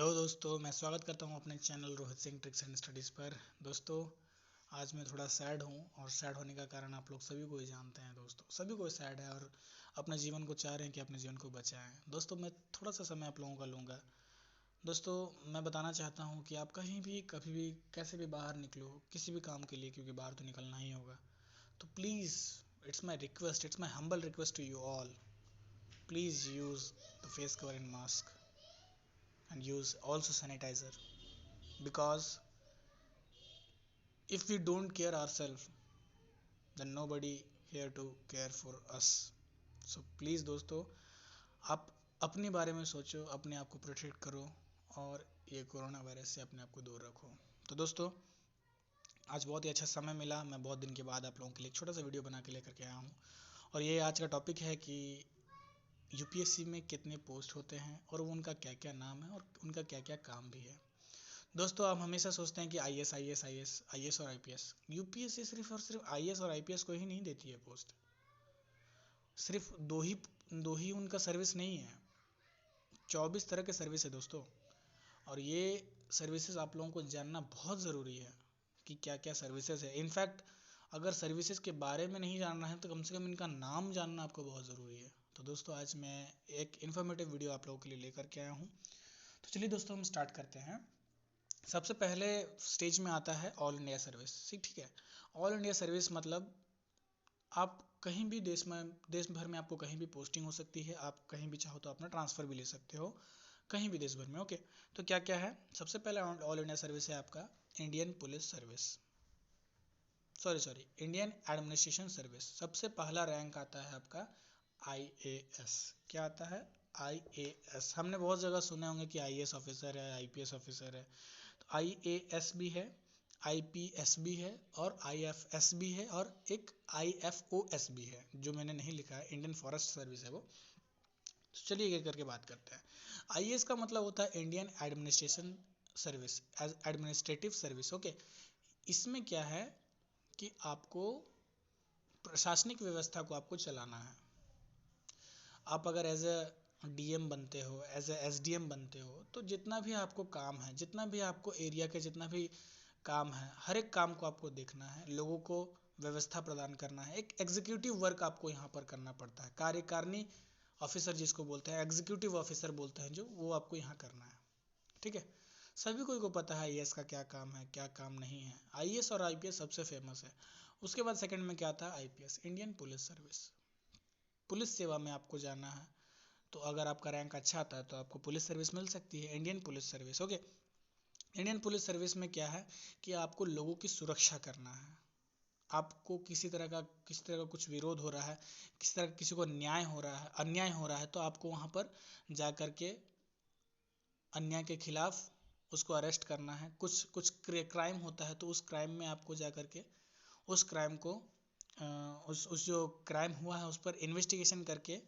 Hello दोस्तों, मैं स्वागत करता हूं अपने channel Rohit Singh tricks and studies पर। दोस्तों, आज मैं थोड़ा सैड हूं और सैड होने का कारण आप लोग सभी को ही जानते हैं। दोस्तों, सभी को सैड है और अपने जीवन को चाह रहे हैं कि अपने जीवन को बचाएं। दोस्तों, मैं थोड़ा सा समय आप लोगों का लूँगा। दोस्तों, मैं बताना चाहता हूँ कि आप कहीं भी कभी भी कैसे भी बाहर निकलो किसी भी काम के लिए, क्योंकि बाहर तो निकलना ही होगा, तो please, it's my request, it's my humble request to you all, please use the face cover and mask and use also sanitizer, because if we don't care ourselves, then nobody here to care for us. So please दोस्तों, आप अपने बारे में सोचो, अपने आप को protect करो और ये कोरोना वायरस से अपने आप को दूर रखो। तो दोस्तों, आज बहुत ही अच्छा समय मिला, मैं बहुत दिन के बाद आप लोगों के लिए एक छोटा सा वीडियो बना के लेकर के आया हूँ। और ये आज का टॉपिक है कि यूपीएससी में कितने पोस्ट होते हैं और उनका क्या क्या नाम है और उनका क्या क्या काम भी है। दोस्तों, आप हमेशा सोचते हैं कि आईएएस आईएएस आईएएस आईएएस और आईपीएस, यूपीएससी सिर्फ और सिर्फ आईएएस और आईपीएस को ही नहीं देती है पोस्ट। सिर्फ दो ही उनका सर्विस नहीं है, 24 तरह के सर्विस है दोस्तों। और ये सर्विसेज आप लोगों को जानना बहुत ज़रूरी है कि क्या क्या सर्विसेज है। इनफैक्ट अगर सर्विसेज के बारे में नहीं जानना है तो कम से कम इनका नाम जानना आपको बहुत ज़रूरी है। तो दोस्तों, आज मैं एक इन्फॉर्मेटिव वीडियो आप लोगों के लिए लेकर के आया हूँ। तो चलिए दोस्तों, हम स्टार्ट करते हैं। सबसे पहले स्टेज में आता है ऑल इंडिया सर्विस। ठीक है, ऑल इंडिया सर्विस मतलब आप कहीं भी देश भर में आपको कहीं भी पोस्टिंग हो सकती है। आप कहीं भी चाहो तो अपना ट्रांसफ़र भी ले सकते हो कहीं भी देश भर में। ओके, तो क्या क्या है? सबसे पहले ऑल इंडिया सर्विस है आपका Indian police service, sorry Indian administration service. सबसे पहला रैंक आता है आपका आईएएस। क्या आता है? आईएएस। हमने बहुत जगह सुने होंगे कि आईएएस ऑफिसर है, आईपीएस ऑफिसर है। आईएएस भी है, आईपीएस भी है और आईएफएस भी है और एक आईएफओएस भी है, जो मैंने नहीं लिखा है, इंडियन फॉरेस्ट सर्विस है वो। तो चलिए एक करके बात करते हैं। आईएएस का मतलब होता है Indian administration service, as administrative service. Okay, इसमें क्या है कि आपको प्रशासनिक व्यवस्था को आपको चलाना है। आप अगर एज ए डीएम बनते हो, एज ए एसडीएम बनते हो, तो जितना भी आपको काम है, जितना भी आपको एरिया के जितना भी काम है, हर एक काम को आपको देखना है, लोगों को व्यवस्था प्रदान करना है। एक एग्जीक्यूटिव वर्क आपको यहाँ पर करना पड़ता है। कार्यकारिणी ऑफिसर जिसको बोलते हैं, एग्जीक्यूटिव ऑफिसर बोलते हैं जो, वो आपको यहाँ करना है। ठीक है, सभी को पता है आईएएस का क्या काम है, क्या काम नहीं है। आईएएस और आईपीएस सबसे फेमस है। उसके बाद सेकंड में क्या आता है? IPS, Indian police service. Police सेवा में आपको जाना है, तो अगर आपका रैंक अच्छा आता है तो आपको पुलिस सर्विस मिल सकती है, Indian police service. Okay, Indian police service में क्या है कि आपको लोगों की सुरक्षा करना है। आपको किसी तरह का कुछ विरोध हो रहा है, किसी तरह किसी को अन्याय हो रहा है, तो आपको वहाँ पर जा कर के अन्याय के खिलाफ उसको अरेस्ट करना है। कुछ क्राइम होता है तो उस क्राइम में आपको जा कर के उस क्राइम को उस जो क्राइम हुआ है उस पर इन्वेस्टिगेशन करके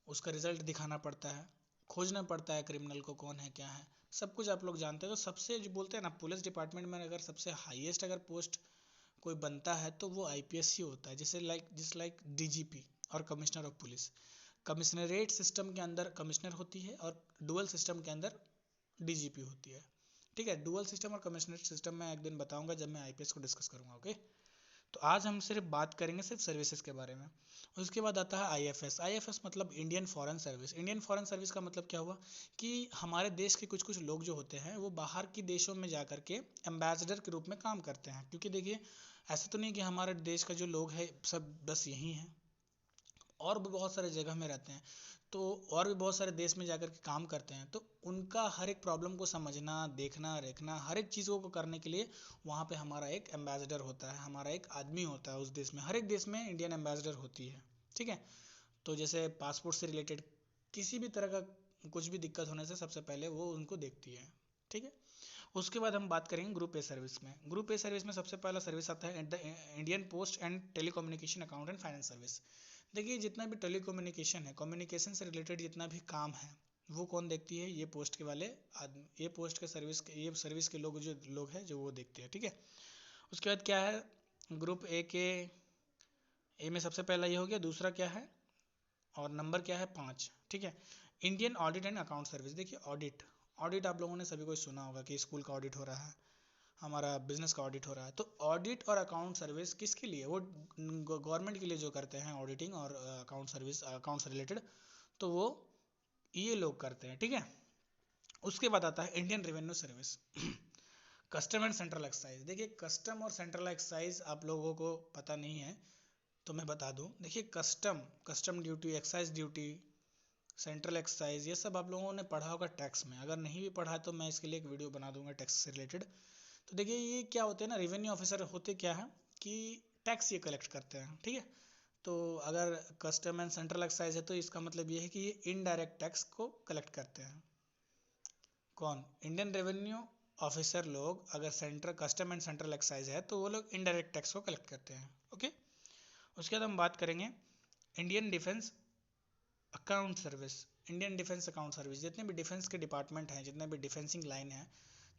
उसका रिजल्ट दिखाना पड़ता है, खोजना पड़ता है क्रिमिनल को, कौन है क्या है, सब कुछ आप लोग जानते हैं। तो सबसे जो बोलते हैं ना, पुलिस डिपार्टमेंट में अगर सबसे हाईएस्ट अगर पोस्ट कोई बनता है तो वो आईपीएस ही होता है। जैसे लाइक डीजीपी और commissioner of police. Commissionerate system के अंदर कमिश्नर होती है और डुअल सिस्टम के अंदर डीजीपी होती है। ठीक है, डुअल सिस्टम और कमिश्नरेट सिस्टम मैं एक दिन बताऊंगा जब मैं आईपीएस को डिस्कस करूंगा। ओके, तो आज हम सिर्फ बात करेंगे सिर्फ सर्विसेज के बारे में। उसके बाद आता है आईएफएस। आईएफएस मतलब Indian foreign service. Indian foreign service का मतलब क्या हुआ कि हमारे देश के कुछ कुछ लोग जो होते हैं वो बाहर के देशों में जा कर के एम्बेसडर के रूप में काम करते हैं। क्योंकि देखिए, ऐसा तो नहीं कि हमारे देश का जो लोग है सब बस यही हैं, और भी बहुत सारे जगह में रहते हैं, तो और भी बहुत सारे देश में जाकर के काम करते हैं। तो उनका हर एक प्रॉब्लम को समझना, देखना, रेखना, हर एक चीज़ों को करने के लिए वहाँ पे हमारा एक एम्बेसडर होता है, हमारा एक आदमी होता है उस देश में। हर एक देश में इंडियन एम्बेसडर होती है। ठीक है, तो जैसे पासपोर्ट से रिलेटेड किसी भी तरह का कुछ भी दिक्कत होने से सबसे पहले वो उनको देखती है। ठीक है, उसके बाद हम बात करेंगे ग्रुप ए सर्विस में। ग्रुप ए सर्विस में सबसे पहला सर्विस आता है Indian post and telecommunication account and finance service. देखिए, जितना भी टेलीकम्युनिकेशन है, कम्युनिकेशन से रिलेटेड जितना भी काम है, वो कौन देखती है? ये पोस्ट के वाले आदमी, ये पोस्ट के ये सर्विस के लोग हैं जो वो देखते हैं। ठीक है, उसके बाद क्या है? ग्रुप ए में सबसे पहला ये हो गया। दूसरा क्या है और नंबर क्या है? 5। ठीक है, Indian audit and account service. देखिए, ऑडिट ऑडिट आप लोगों ने सभी को सुना होगा कि स्कूल का ऑडिट हो रहा है, हमारा बिजनेस का ऑडिट हो रहा है। तो ऑडिट और अकाउंट सर्विस किसके लिए, वो गवर्नमेंट के लिए जो करते हैं ऑडिटिंग और अकाउंट सर्विस, अकाउंट से रिलेटेड, तो वो ये लोग करते हैं, ठीक है। उसके बाद आता है Indian revenue service. Custom and central excise. देखिए कस्टम और सेंट्रल एक्साइज आप लोगों को पता नहीं है तो मैं बता दूं। देखिए custom duty, excise duty, central excise, ये सब आप लोगों ने पढ़ा होगा टैक्स में। अगर नहीं भी पढ़ा तो मैं इसके लिए एक वीडियो बना दूंगा टैक्स से रिलेटेड। तो देखिए ये क्या होते हैं ना, रेवेन्यू ऑफिसर होते क्या है कि टैक्स ये कलेक्ट करते हैं, ठीक है। तो अगर कस्टम एंड सेंट्रल एक्साइज है तो इसका मतलब ये है कि ये इनडायरेक्ट टैक्स को कलेक्ट करते हैं। कौन? इंडियन रेवेन्यू ऑफिसर लोग। अगर central custom and central excise है तो वो लोग इनडायरेक्ट टैक्स को कलेक्ट करते हैं, ओके। उसके बाद हम बात करेंगे Indian defence account service. Indian defence account service, जितने भी डिफेंस के डिपार्टमेंट हैं, जितने भी डिफेंसिंग लाइन है,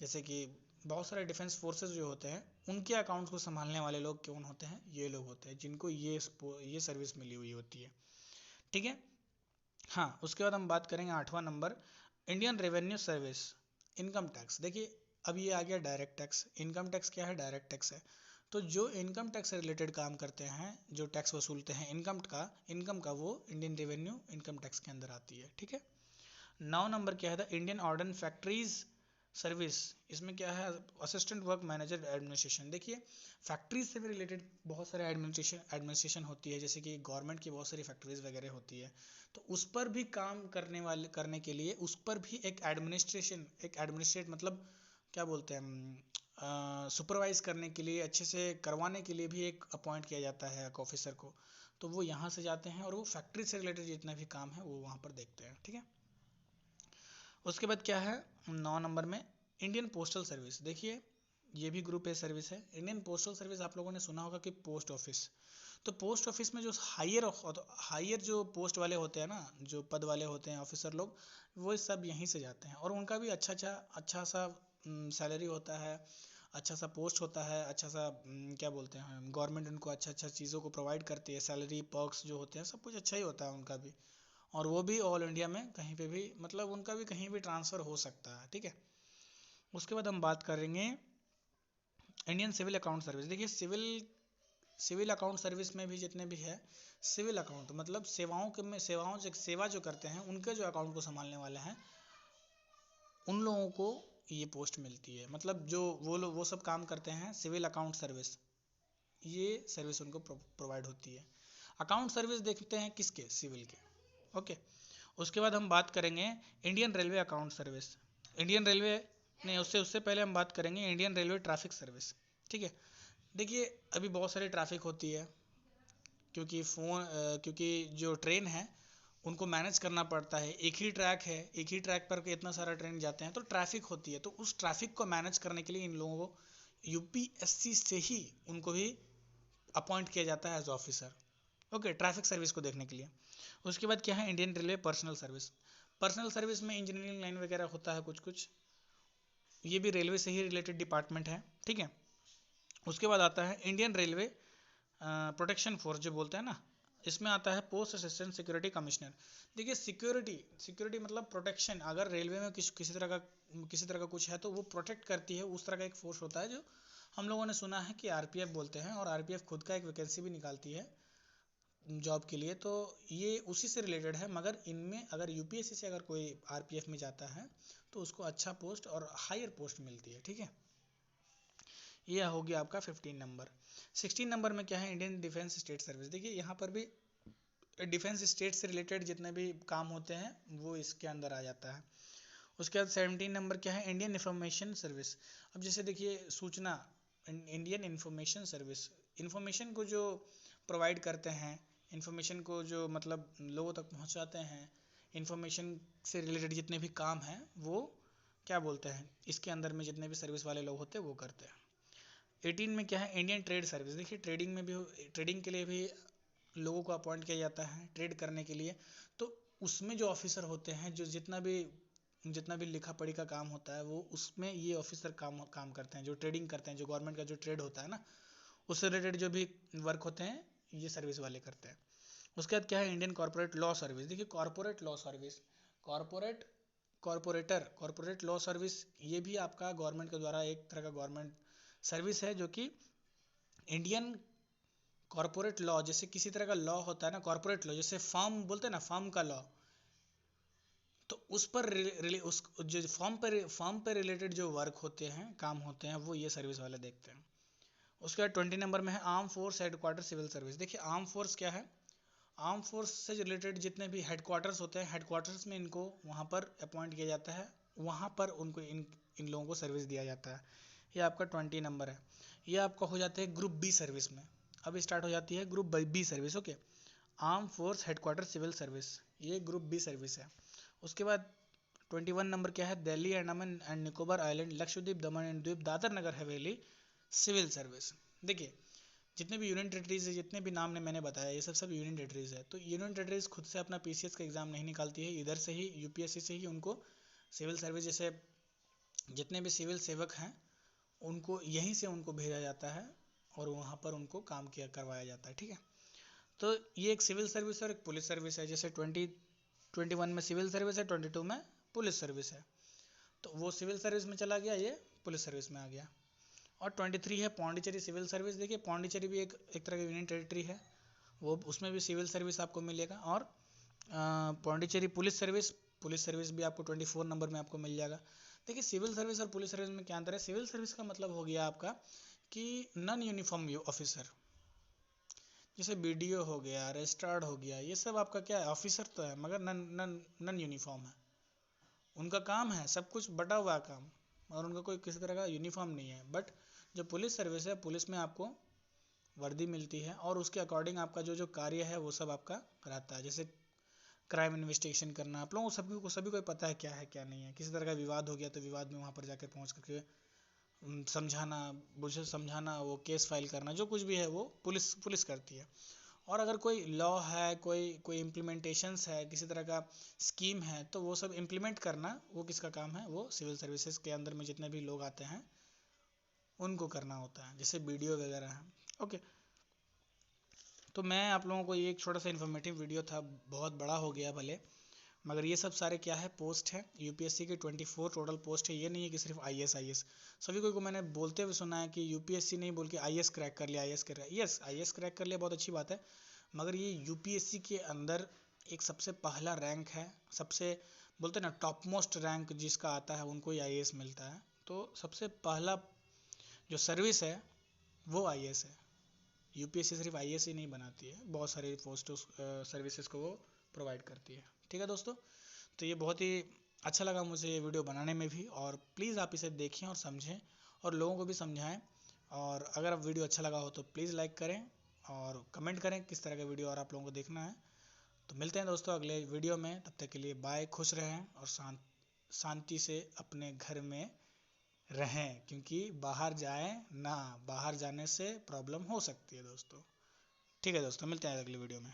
जैसे कि बहुत सारे डिफेंस फोर्सेस जो होते हैं, उनके अकाउंट्स को संभालने वाले लोग कौन होते हैं? ये लोग होते हैं जिनको ये सर्विस मिली हुई होती है, ठीक है। हाँ, उसके बाद हम बात करेंगे 8वां number, Indian revenue service, income tax. देखिए अब ये आ गया डायरेक्ट टैक्स। इनकम टैक्स क्या है? डायरेक्ट टैक्स है। तो जो इनकम टैक्स से रिलेटेड काम करते हैं, जो टैक्स वसूलते हैं इनकम का वो इंडियन रेवेन्यू इनकम टैक्स के अंदर आती है, ठीक है। 9 नंबर क्या है? The Indian ordnance factories service. इसमें क्या है? Assistant work manager administration. देखिए फैक्ट्रीज से भी रिलेटेड बहुत सारे एडमिनिस्ट्रेशन होती है, जैसे कि गवर्नमेंट की बहुत सारी फैक्ट्रीज वगैरह होती है, तो उस पर भी काम करने के लिए उस पर भी एक एडमिनिस्ट्रेट मतलब क्या बोलते हैं, सुपरवाइज करने के लिए, अच्छे से करवाने के लिए भी एक अपॉइंट किया जाता है एक ऑफिसर को। तो वो यहाँ से जाते हैं और वो फैक्ट्री से रिलेटेड जितना भी काम है वो वहाँ पर देखते हैं, ठीक है। उसके बाद क्या है 9 नंबर में? Indian postal service. देखिए ये भी ग्रुप ए सर्विस है। इंडियन पोस्टल सर्विस आप लोगों ने सुना होगा कि पोस्ट ऑफिस, तो पोस्ट ऑफिस में जो हायर जो पोस्ट वाले होते हैं ना, जो पद वाले होते हैं ऑफिसर लोग, वो सब यहीं से जाते हैं और उनका भी अच्छा सा सैलरी होता है, अच्छा सा पोस्ट होता है, अच्छा सा क्या बोलते हैं, गवर्नमेंट उनको अच्छा चीज़ों को प्रोवाइड करती है, सैलरी पर्क्स जो होते हैं सब कुछ अच्छा ही होता है उनका भी। और वो भी ऑल इंडिया में कहीं पे भी, मतलब उनका भी कहीं भी ट्रांसफ़र हो सकता है, ठीक है। उसके बाद हम बात करेंगे इंडियन सिविल अकाउंट सर्विस। देखिए सिविल अकाउंट सर्विस में भी जितने भी है, सिविल अकाउंट मतलब सेवा जो करते हैं उनके जो अकाउंट को संभालने वाले हैं, उन लोगों को ये पोस्ट मिलती है। मतलब जो वो सब काम करते हैं सिविल अकाउंट सर्विस, ये सर्विस उनको प्रोवाइड होती है। अकाउंट सर्विस देखते हैं किसके? सिविल के, ओके। उसके बाद हम बात करेंगे Indian railway account service. Indian railway नहीं, उससे पहले हम बात करेंगे इंडियन रेलवे ट्रैफिक सर्विस, ठीक है। देखिए अभी बहुत सारी ट्रैफिक होती है, क्योंकि जो ट्रेन है उनको मैनेज करना पड़ता है। एक ही ट्रैक पर इतना सारा ट्रेन जाते हैं तो ट्रैफिक होती है। तो उस ट्रैफिक को मैनेज करने के लिए इन लोगों को यूपीएससी से ही उनको भी अपॉइंट किया जाता है as officer, okay, traffic service को देखने के लिए। उसके बाद क्या है Indian railway personnel service. Personnel service में इंजीनियरिंग लाइन वगैरह होता है कुछ कुछ, ये भी रेलवे से ही रिलेटेड डिपार्टमेंट है, ठीक है। उसके बाद आता है इंडियन रेलवे प्रोटेक्शन फोर्स जो बोलते हैं ना, इसमें आता है पोस्ट असिस्टेंट सिक्योरिटी कमिश्नर। देखिए सिक्योरिटी मतलब प्रोटेक्शन। अगर रेलवे में किसी तरह का कुछ है तो वो प्रोटेक्ट करती है, उस तरह का एक फोर्स होता है जो हम लोगों ने सुना है कि आरपीएफ बोलते हैं, और आरपीएफ खुद का एक वैकेंसी भी निकालती है जॉब के लिए, तो ये उसी से रिलेटेड है। मगर इनमें अगर यूपीएससी से अगर कोई आरपीएफ में जाता है तो उसको अच्छा पोस्ट और हायर पोस्ट मिलती है, ठीक है। ये हो गया आपका 15 नंबर। 16 नंबर में क्या है? Indian defence state service. देखिए यहाँ पर भी डिफेंस स्टेट से रिलेटेड जितने भी काम होते हैं वो इसके अंदर आ जाता है। उसके बाद 17 नंबर क्या है? Indian information service. अब जैसे देखिए सूचना, इंडियन इंफॉर्मेशन सर्विस, इंफॉर्मेशन को जो प्रोवाइड करते हैं, इंफॉर्मेशन को जो मतलब लोगों तक पहुंचाते हैं, इंफॉर्मेशन से रिलेटेड जितने भी काम हैं वो क्या बोलते हैं, इसके अंदर में जितने भी सर्विस वाले लोग होते हैं वो करते हैं। 18 में क्या है? Indian trade service. देखिए ट्रेडिंग के लिए भी लोगों को अपॉइंट किया जाता है ट्रेड करने के लिए। तो उसमें जो ऑफिसर होते हैं, जो जितना भी लिखा पढ़ी का काम होता है वो उसमें ये ऑफिसर काम करते हैं, जो ट्रेडिंग करते हैं, जो गवर्नमेंट का जो ट्रेड होता है ना उससे रिलेटेड जो भी वर्क होते हैं ये सर्विस वाले करते हैं। उसके बाद क्या है? Indian corporate law service. देखिए कॉर्पोरेट कॉरपोरेट लॉ सर्विस, ये भी आपका गवर्नमेंट के द्वारा एक तरह का गवर्नमेंट सर्विस है, जो कि इंडियन कॉरपोरेट लॉ, जैसे किसी तरह का लॉ होता है ना कॉरपोरेट लॉ, जैसे फर्म बोलते हैं ना, फर्म का लॉ, तो उस पर उस जो फर्म पे रिलेटेड जो वर्क होते हैं, काम होते हैं, वो ये सर्विस वाले देखते हैं। उसके बाद 20 नंबर में है arm force headquarter civil service. देखिए आर्म फोर्स क्या है, आर्म फोर्स से रिलेटेड जितने भी हेडक्वार्टर्स होते हैं, हेडक्वार्टर्स में इनको वहाँ पर अपॉइंट किया जाता है, वहाँ पर उनको इन लोगों को सर्विस दिया जाता है। ये आपका 20 नंबर है। ये आपका हो जाता है ग्रुप बी सर्विस में। अब स्टार्ट हो जाती है group B service. Okay, arm force headquarter civil service, ये ग्रुप बी सर्विस है। उसके बाद 21 नंबर क्या है, Delhi Andaman and Nicobar island, Lakshadweep, Daman and द्वीप, दादर नगर हवेली सिविल सर्विस। देखिए जितने भी यूनियन टेरिटरीज है, जितने भी नाम ने मैंने बताया, ये सब यूनियन टेरिटरीज है। तो यूनियन टेरिटरीज खुद से अपना पीसीएस का एग्जाम नहीं निकालती है, इधर से ही यूपीएससी से ही उनको सिविल सर्विस, जैसे जितने भी सिविल सेवक हैं उनको यहीं से उनको भेजा जाता है और वहाँ पर उनको काम किया करवाया जाता है। ठीक है, तो ये एक सिविल सर्विस और एक पुलिस सर्विस है। जैसे 21 में सिविल सर्विस है, 22 में पुलिस सर्विस है, तो वो सिविल सर्विस में चला गया, ये पुलिस सर्विस में आ गया। और 23 है पौंडीचेरी सिविल सर्विस। देखिए पौंडीचेरी भी एक तरह की यूनियन टेरिटरी है, वो उसमें भी सिविल सर्विस आपको मिलेगा। और पौंडीचेरी पुलिस सर्विस भी आपको 24 नंबर में आपको मिल जाएगा। देखिए सिविल सर्विस और पुलिस सर्विस में क्या अंतर है, सिविल सर्विस का मतलब हो गया आपका कि नॉन यूनिफॉर्म ऑफिसर, जैसे बीडीओ हो गया, रजिस्ट्रार्ड हो गया, ये सब आपका क्या है, ऑफिसर तो है मगर नॉन यूनिफॉर्म है। उनका काम है सब कुछ बटा हुआ काम, और उनका कोई किसी तरह का यूनिफॉर्म नहीं है। बट जो पुलिस सर्विस है, पुलिस में आपको वर्दी मिलती है और उसके अकॉर्डिंग आपका जो कार्य है वो सब आपका कराता है। जैसे क्राइम इन्वेस्टिगेशन करना, आप लोगों को सभी को पता है क्या है क्या नहीं है। किसी तरह का विवाद हो गया तो विवाद में वहाँ पर जाकर पहुँच करके समझाना, वो केस फाइल करना, जो कुछ भी है वो पुलिस करती है। और अगर कोई लॉ है, कोई इम्प्लीमेंटेशंस है, किसी तरह का स्कीम है, तो वो सब इम्प्लीमेंट करना वो किसका काम है, वो सिविल सर्विसेज के अंदर में जितने भी लोग आते हैं उनको करना होता है, जैसे बीडीओ वगैरह है। ओके, तो मैं आप लोगों को ये एक छोटा सा इन्फॉर्मेटिव वीडियो था, बहुत बड़ा हो गया भले, मगर ये सब सारे क्या है, पोस्ट है यूपीएससी की 24 टोटल पोस्ट है। ये नहीं है कि सिर्फ आईएएस। सभी को मैंने बोलते हुए सुना है कि यूपीएससी नहीं बोल के आईएएस क्रैक कर लिया, यस आईएएस क्रैक कर लिया, बहुत अच्छी बात है, मगर ये यूपीएससी के अंदर एक सबसे पहला रैंक है, सबसे बोलते हैं ना टॉप मोस्ट रैंक जिसका आता है उनको ही आईएएस मिलता है। तो सबसे पहला जो सर्विस है वो आईएएस है। यूपीएससी सिर्फ आईएएस ही नहीं बनाती है, बहुत सारे पोस्ट सर्विसेज को वो प्रोवाइड करती है। ठीक है दोस्तों, तो ये बहुत ही अच्छा लगा मुझे ये वीडियो बनाने में भी, और प्लीज़ आप इसे देखें और समझें और लोगों को भी समझाएं। और अगर आप वीडियो अच्छा लगा हो तो प्लीज़ लाइक करें और कमेंट करें किस तरह का वीडियो और आप लोगों को देखना है। तो मिलते हैं दोस्तों अगले वीडियो में, तब तक के लिए बाय, खुश रहें और शांति से अपने घर में रहें, क्योंकि बाहर जाएं ना, बाहर जाने से प्रॉब्लम हो सकती है दोस्तों। ठीक है दोस्तों, मिलते हैं अगले वीडियो में।